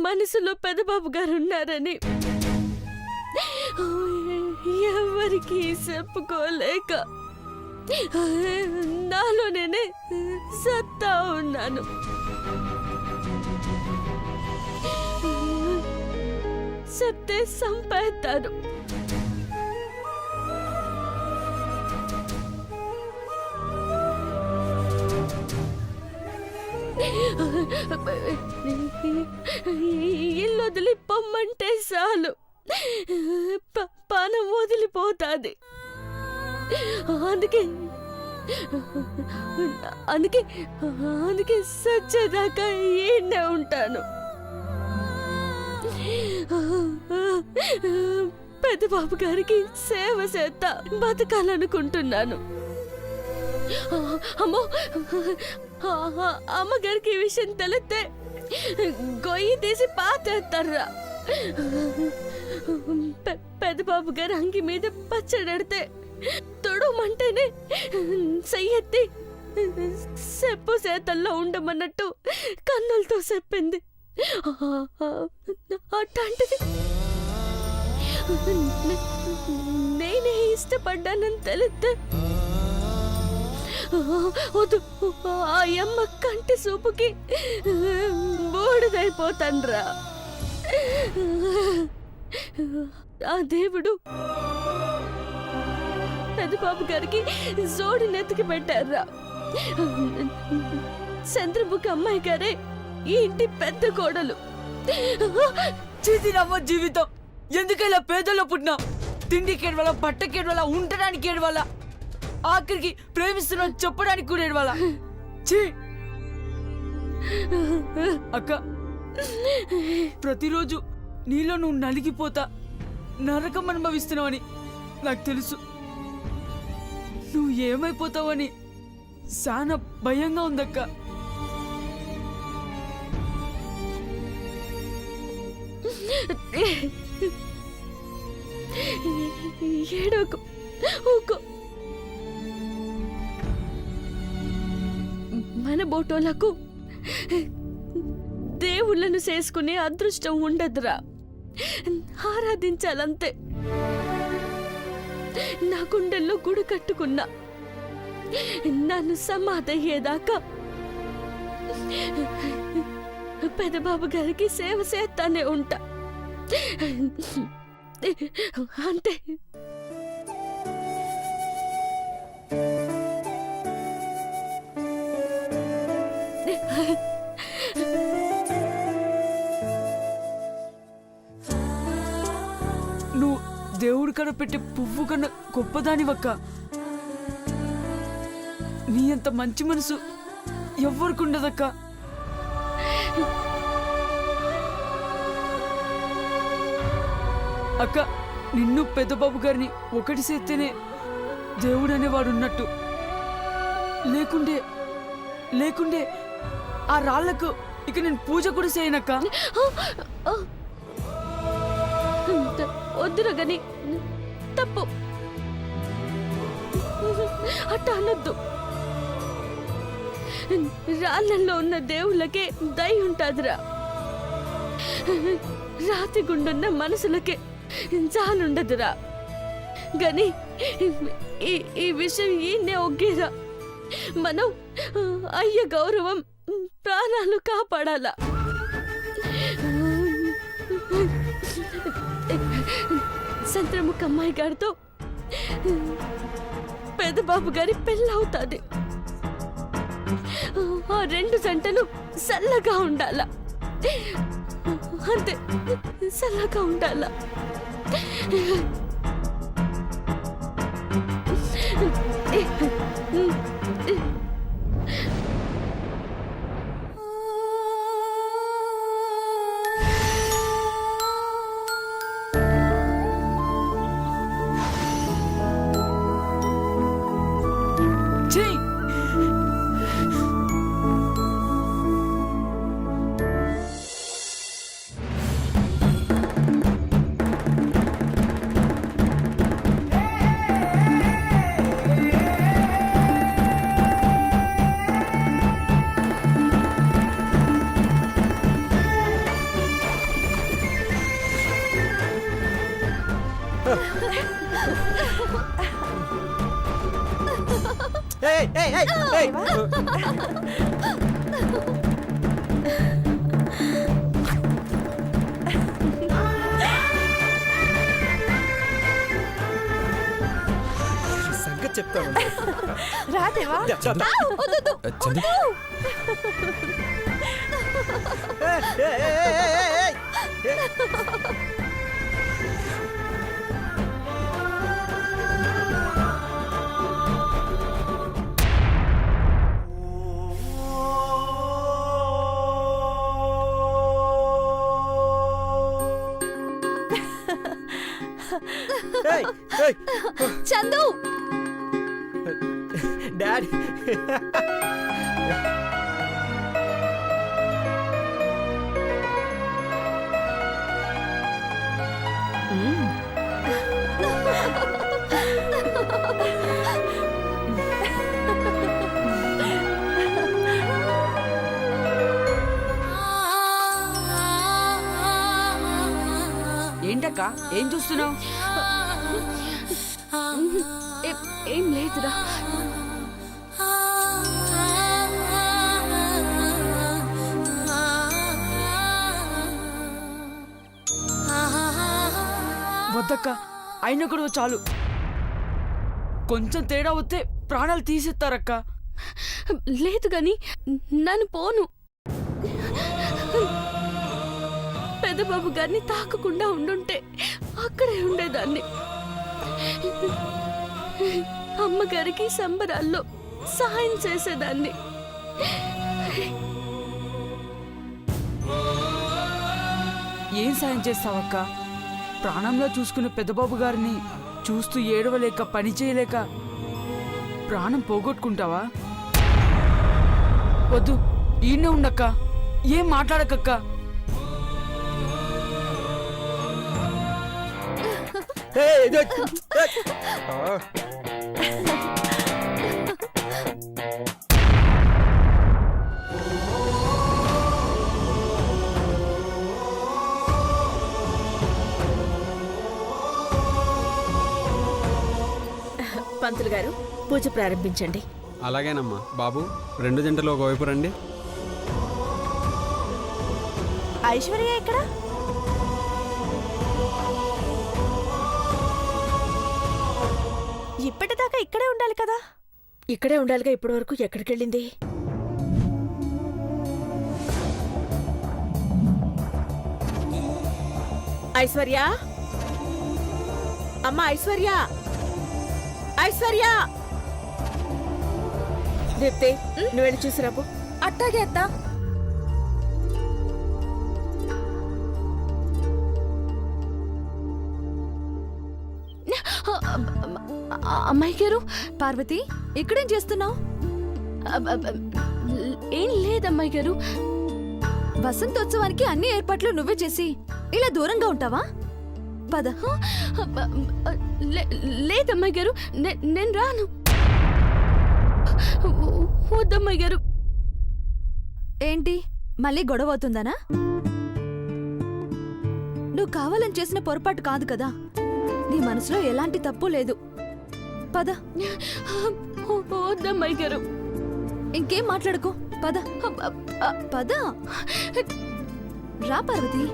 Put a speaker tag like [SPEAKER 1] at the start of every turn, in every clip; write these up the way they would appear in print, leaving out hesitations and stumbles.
[SPEAKER 1] మనసులో పెదబాబు గారు ఉన్నారని ఎవరికి చెప్పుకోలేక నాలో నేనే సత్తా ఉన్నాను. చెప్తే సంపేస్తారు. ఇల్లు వదిలి పొమ్మంటే చాలు పానం వదిలిపోతాది. అందుకే అందుకే అందుకే సచ్చేదాకా ఈయనే ఉంటాను. పెద్దబాబు గారికి సేవ చేస్తా బతకాలనుకుంటున్నాను. అమ్మో, అమ్మగారికి ఈ విషయం తెలిస్తే గొయ్యి తీసి పాతేస్తారా. పెద్దబాబు గారు అంగి మీద పచ్చడెడితే తొడమంటేనే చెయ్యెత్తి చెప్పు చేతల్లో ఉండమన్నట్టు కన్నులతో చెప్పింది. అట్లాంటిది నేనే ఇష్టపడ్డానని తెలిస్తే వద్దు, ఆ అమ్మ కంటి చూపుకి బూడిదైపోతాన్రా. ఆ దేవుడు పెద్దబాబు గారికి జోడి నెత్తికి పెట్టారా. చంద్రముఖి అమ్మాయి గారే ఈ ఇంటి పెద్ద కోడలు.
[SPEAKER 2] చేసినమ్మ జీవితం ఎందుకలా పేదల్లో పుట్టినా? తిండికి ఏడవాల, బట్టకి ఏడవాల, ఉండడానికి ఏడవాల, ఆఖరికి ప్రేమిస్తున్నా చెప్పడానికి కూడా ఏడవాల. అక్క, ప్రతిరోజు నీలో నువ్వు నలిగిపోతా నరకం అనుభవిస్తున్నావని నాకు తెలుసు. నువ్వు ఏమైపోతావని చాలా భయంగా ఉందక్క.
[SPEAKER 1] ఏడోకు, ఊకో. మన బోటోలకు దేవుళ్ళను చేసుకునే అదృష్టం ఉండదురా. ఆరాధించాలంతే. నా గుండెల్లో గుడి కట్టుకున్నా. నన్ను సమాధయ్యేదాకా పెదబాబు గారికి సేవ చేస్తానే ఉంటా. అంటే
[SPEAKER 2] నువ్వు దేవుడి కడ పెట్టే పువ్వు కన్నా గొప్పదానివక్క. నీ అంత మంచి మనసు ఎవ్వరికి ఉండదక్క. అక్క, నిన్ను పెద్దబాబు గారిని ఒకటి చేస్తేనే దేవుడు అనేవాడు ఉన్నట్టు. లేకుండే లేకుండే ఆ రాళ్లకు ఇక నేను పూజ కూడా చేయనక్క.
[SPEAKER 1] వద్దురా గని, తప్పు. అట్ట అనొద్దు. రాళ్ళల్లో ఉన్న దేవుళ్ళకే దయ ఉంటుందిరా. రాతి గుండున్న మనసులకే జాలుండదురా. గని ఈ విషయం ఈయనే ఒగ్గేరా. మనం అయ్య గౌరవం, ప్రాణాలు కాపాడాల. చంద్రముఖి అమ్మాయి గారితో పెద్దబాబు గారి పెళ్ళవుతుంది. ఆ రెండు జంటలు చల్లగా ఉండాల. అంతే, చల్లగా ఉండాల.
[SPEAKER 3] ఏయ్, ఏయ్, ఏయ్, ఏయ్. సంగతి చెప్తాను.
[SPEAKER 4] రాదేవా
[SPEAKER 3] చందు.
[SPEAKER 5] చందు
[SPEAKER 3] ఏయ్, ఏయ్, ఏయ్, ఏయ్, ఏయ్, ఏయ్. ఏయ్, ఏయ్.
[SPEAKER 1] చందు
[SPEAKER 3] డాడీ
[SPEAKER 2] ఏంటక్క ఏం చూస్తున్నావు?
[SPEAKER 1] ఏం లేదురా.
[SPEAKER 2] వద్దక్క, అయినా కూడా చాలు. కొంచెం తేడా వస్తే ప్రాణాలు తీసేస్తారక్క.
[SPEAKER 1] లేదు గాని నన్ను పోను. పెద్దబాబు గారిని తాకకుండా ఉండుంటే అక్కడే ఉండేదాన్ని. అమ్మగారికి సంబరాల్లో సహాయం చేసేదాన్ని.
[SPEAKER 2] ఏం సాయం చేస్తావక్క? ప్రాణంలో చూసుకున్న పెద్దబాబు గారిని చూస్తూ ఏడవలేక పని చేయలేక ప్రాణం పోగొట్టుకుంటావా? వద్దు, ఈయనే ఉండక్క, ఏం మాట్లాడకక్క.
[SPEAKER 3] ఏయ్, ఇది ఏయ్. ఆ.
[SPEAKER 1] పంతులు గారు పూజ ప్రారంభించండి.
[SPEAKER 5] అలాగేనమ్మా. బాబు, 2 జంటలు ఒకవైపు రండి.
[SPEAKER 4] ఐశ్వర్య ఎక్కడ? ఇప్పటిదాకా ఇక్కడే ఉండాలి కదా.
[SPEAKER 1] ఇక్కడే ఉండాలిగా, ఇప్పటి వరకు ఎక్కడికి వెళ్ళింది? ఐశ్వర్య, అమ్మ ఐశ్వర్య, ఐశ్వర్య. దీప్తి, నువ్వు వెళ్ళి చూసిరాపు.
[SPEAKER 4] అట్టాగే అత్త.
[SPEAKER 1] అమ్మాయి గారు.
[SPEAKER 4] పార్వతి, ఇక్కడేం చేస్తున్నావు?
[SPEAKER 1] ఏం లేదమ్మాయి గారు.
[SPEAKER 4] వసంతోత్సవానికి అన్ని ఏర్పాట్లు నువ్వే చేసి ఇలా దూరంగా ఉంటావా? పద.
[SPEAKER 1] లేదమ్మాయి గారు, నేను రాను. వద్దమ్మాయి గారు.
[SPEAKER 4] ఏంటి, మళ్ళీ గొడవ అవుతుందనా? నువ్వు కావాలని చేసిన పొరపాటు కాదు కదా. నీ మనసులో ఎలాంటి తప్పు లేదు. పద.
[SPEAKER 1] వద్దమ్మాయి గారు.
[SPEAKER 4] ఇంకేం మాట్లాడుకో. పద పద. రా పార్వతి.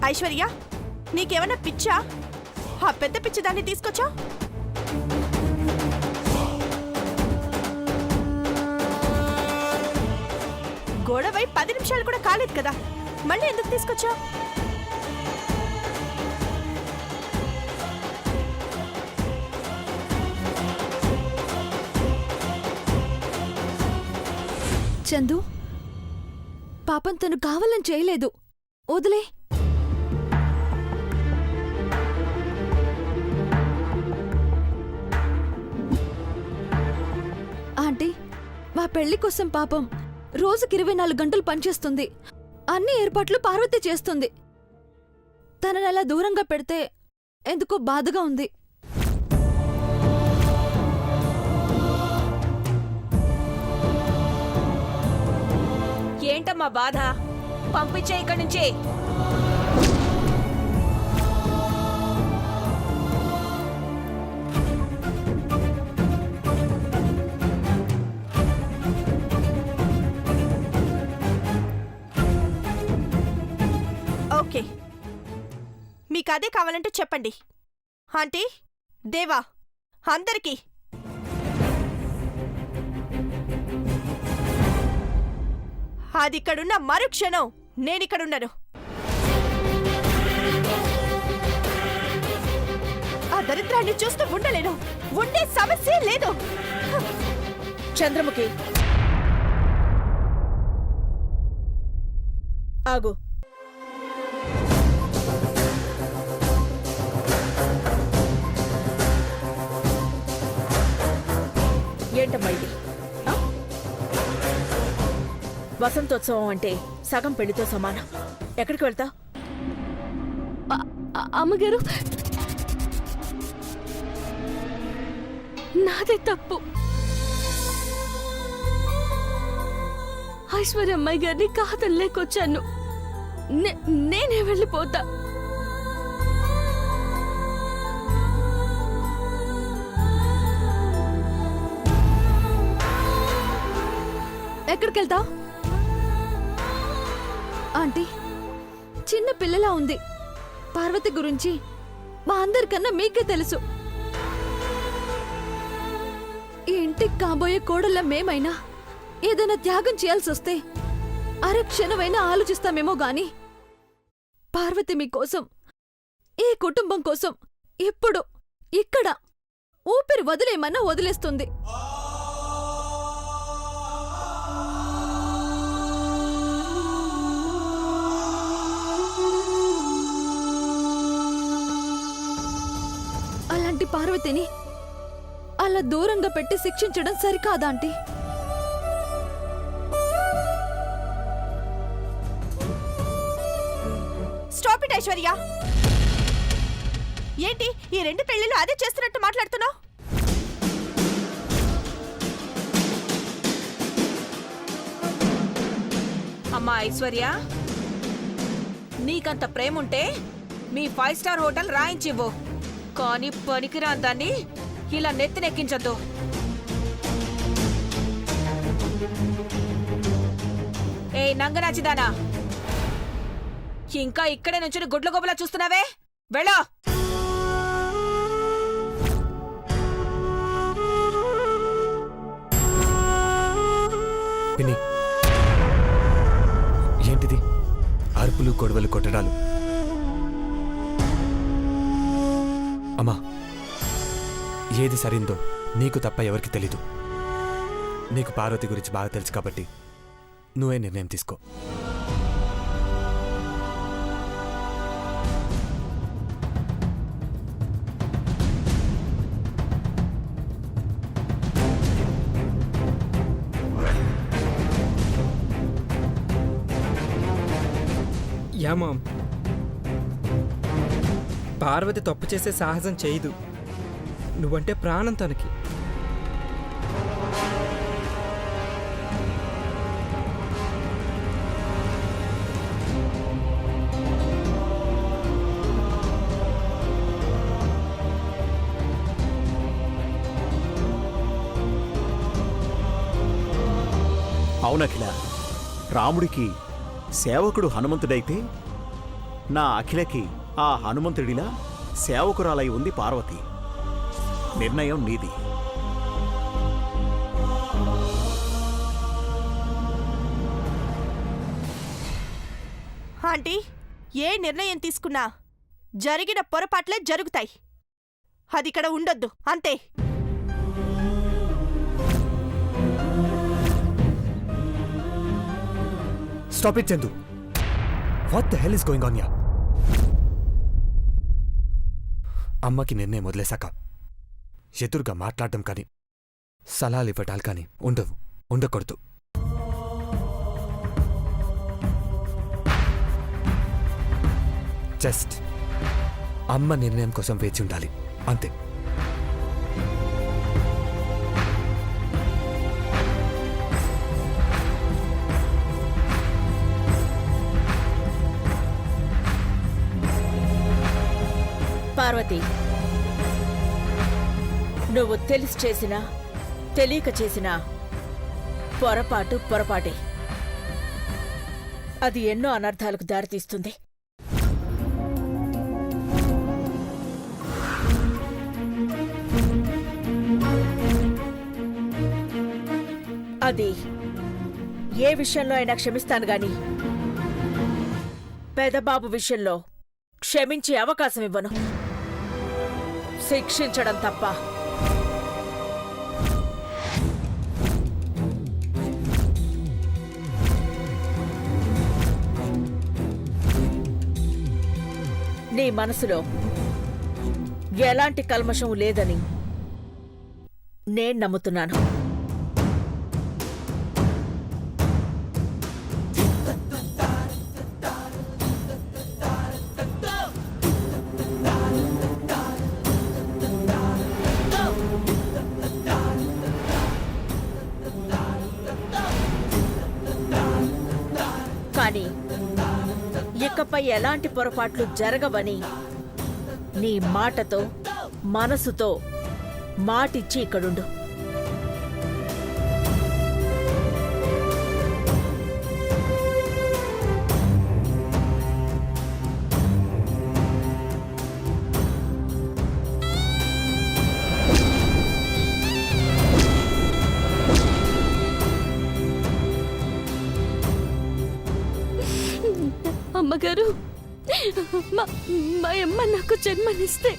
[SPEAKER 6] ఐశ్వర్య, నీకేమన్నా పిచ్చా? ఆ పెద్ద పిచ్చి దాన్ని తీసుకొచ్చా? గొడవై 10 నిమిషాలు కూడా కాలేదు కదా, మళ్ళీ ఎందుకు తీసుకొచ్చా?
[SPEAKER 4] చందు, పాపం తను కావాలని చేయలేదు. వదిలే. పెళ్లి కోసం పాపం రోజుకి 24 గంటలు పనిచేస్తుంది. అన్ని ఏర్పాట్లు పార్వతి చేస్తుంది. తనని అలా దూరంగా పెడితే ఎందుకో బాధగా ఉంది.
[SPEAKER 7] ఏంటమ్మా బాధ? పంపించే ఇక్కడి నుంచి.
[SPEAKER 6] ఓకే, మీకు అదే కావాలంటే చెప్పండి. ఆంటీ, దేవా, అందరికీ అది ఇక్కడున్న మరుక్షణం నేనిక్కడున్నాను. ఆ దరిద్రాన్ని చూస్తూ ఉండలేను. ఉండే సమస్య లేదు.
[SPEAKER 7] చంద్రముఖి ఆగు. ఏంటమ్మా ఇది? ఆ? వసంతోత్సవం అంటే సగం పెళ్లితో సమానం. ఎక్కడికి వెళ్తా?
[SPEAKER 1] అమ్మగారు, నాదే తప్పు. ఐశ్వర్య అమ్మాయి గారిని కాదలేకొచ్చాను. నేనే వెళ్ళిపోతా.
[SPEAKER 4] ఎక్కడికెళ్తావ్? ఆంటీ, చిన్న పిల్లలా ఉంది. పార్వతి గురించి మా అందరికన్నా మీకే తెలుసు. ఈ ఇంటికి కాబోయే కోడళ్ళ మేమైనా ఏదైనా త్యాగం చేయాల్సొస్తే అరక్షణమైనా ఆలోచిస్తామేమో గాని పార్వతి మీకోసం, ఈ కుటుంబం కోసం ఇప్పుడు ఇక్కడ ఊపిరి వదిలేమన్నా వదిలేస్తుంది. అలాంటి పార్వతిని అలా దూరంగా పెట్టి శిక్షించడం సరికాదా ఆంటీ?
[SPEAKER 6] Stop it Aishwarya. ఏంటి ఈ రెండు పెళ్లిళ్ళు అదే చేస్తున్నట్టు మాట్లాడుతున్నావు?
[SPEAKER 7] అమ్మా ఐశ్వర్య, నీకంత ప్రేముంటే మీ 5 స్టార్ హోటల్ రాయించివ్వు. కానీ పనికిరాని దాన్ని ఇలా నెత్తినెక్కించద్దు. ఏ నంగనాచిదానా, ఇంకా ఇక్కడే నుంచి గుడ్ల గోబలా చూస్తున్నావే? వెళ్ళో.
[SPEAKER 8] పిన్ని, ఏంటిది? అరుపులు, గొడవలు, కొట్టడాలు. అమ్మా, ఏది సరిందో నీకు తప్ప ఎవరికి తెలీదు. నీకు పార్వతి గురించి బాగా తెలుసు కాబట్టి నువ్వే నిర్ణయం తీసుకో.
[SPEAKER 9] యా మామ్, పార్వతి తప్పు చేసే సాహసం చేయదు. నువ్వంటే ప్రాణం తనకి.
[SPEAKER 3] అవునఖిల, రాముడికి సేవకుడు హనుమంతుడైతే నా అఖిలకి ఆ హనుమంతుడిలా సేవకురాలై ఉంది పార్వతి. నిర్ణయం నీది.
[SPEAKER 6] ఆంటీ, ఏ నిర్ణయం తీసుకున్నా జరిగిన పొరపాట్లే జరుగుతాయి. అది ఇక్కడ ఉండొద్దు, అంతే.
[SPEAKER 8] Stop it Chandu. What the hell is going on yeah? అమ్మకి నిర్ణయం వదిలేశాక ఎదురుగా మాట్లాడడం కానీ సలహాలు ఇవ్వటాలు కానీ ఉండవు. ఉండకూడదు. జస్ట్ అమ్మ నిర్ణయం కోసం వేచి ఉండాలి అంతే.
[SPEAKER 7] పార్వతి, నువ్వు తెలిసి చేసినా తెలియక చేసినా పొరపాటే. అది ఎన్నో అనర్థాలకు దారితీస్తుంది. అది ఏ విషయంలో అయినా క్షమిస్తాను గాని పెదబాబు విషయంలో క్షమించే అవకాశం ఇవ్వను. శిక్షించడం తప్ప. నీ మనసులో ఎలాంటి కల్మషం లేదని నేను నమ్ముతున్నాను. కానీ ఇకపై ఎలాంటి పొరపాట్లు జరగవని నీ మాటతో మనసుతో మాటిచ్చి ఇక్కడుండు.
[SPEAKER 1] అమ్మగారు, మా అమ్మ నాకు జన్మనిస్తే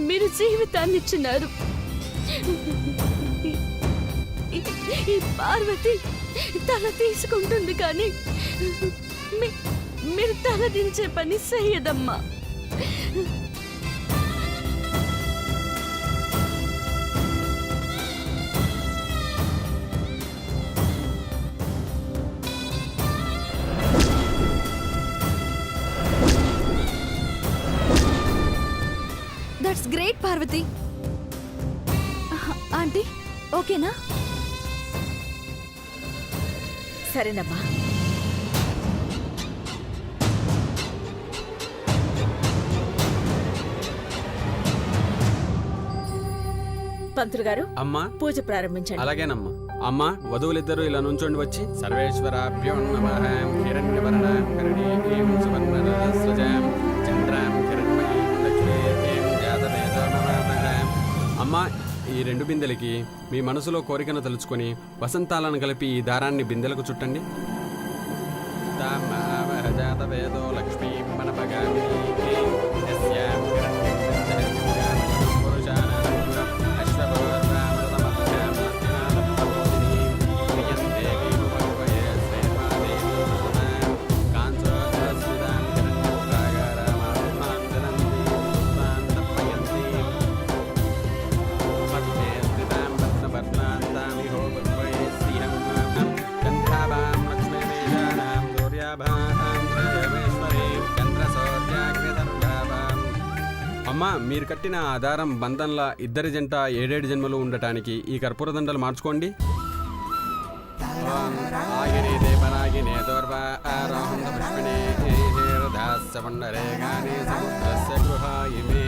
[SPEAKER 1] మీరు జీవితాన్ని ఇచ్చినారు. ఈ పార్వతి తల తీసుకుంటుంది కానీ మీరు తల దించే పని చెయ్యదమ్మా.
[SPEAKER 4] That's great Parvati. ఆంటీ ఓకేనా?
[SPEAKER 7] సరేనమ్మా. పంతులు గారు,
[SPEAKER 5] అమ్మా
[SPEAKER 7] పూజ ప్రారంభించండి.
[SPEAKER 5] అలాగేనమ్మా. అమ్మా వధువులిద్దరూ ఇలా నుంచోండి వచ్చి. సర్వేశ్వరాభ్యో నమః. హిరణ్యవర్ణాం కరణీం సువర్ణరజస్వజాం చంద్రాం హిరణ్మయీం లక్ష్మీం జాతవేదో నమామః. అమ్మా, ఈ 2 బిందెలకి మీ మనసులో కోరికను తలుచుకొని వసంతాలను కలిపి ఈ దారాన్ని బిందెలకు చుట్టండి. జాతవేదో లక్ష్మీం మనపగామిని యస్యాం హిరణ్యం పురుషానాం అశ్వపూర్వామృతమధ్యాం లక్ష్మీనాథప్రబోధినీం ప్రియంతే గీర్వపయే శ్రీమాదేవీ సుతాం కాంచోదస్మితాం హిరణ్యప్రాగారామాత్మాం జనంతీం పుత్రాం తప్పయంతీం మధ్యే స్థితాం రత్నవర్ణాంతామిహో భద్వయే శ్రీహం గంధాభాం లక్ష్మీమేజానాం సూర్యాభాం త్రయమేశ్వరీం చంద్రసౌర్యాగ్నిధర్గాభాం. అమ్మా, మీరు కట్టిన ఆధారం బంధంలా ఇద్దరి జంట 7 జన్మలు ఉండటానికి ఈ కర్పూరదండలు మార్చుకోండి. ఆగినే దేవనాగినే దోర్వా ఆరోహంత పుష్పిణే హేరదాస్య వండరే గానే సముద్రస్య గృహాయిమే.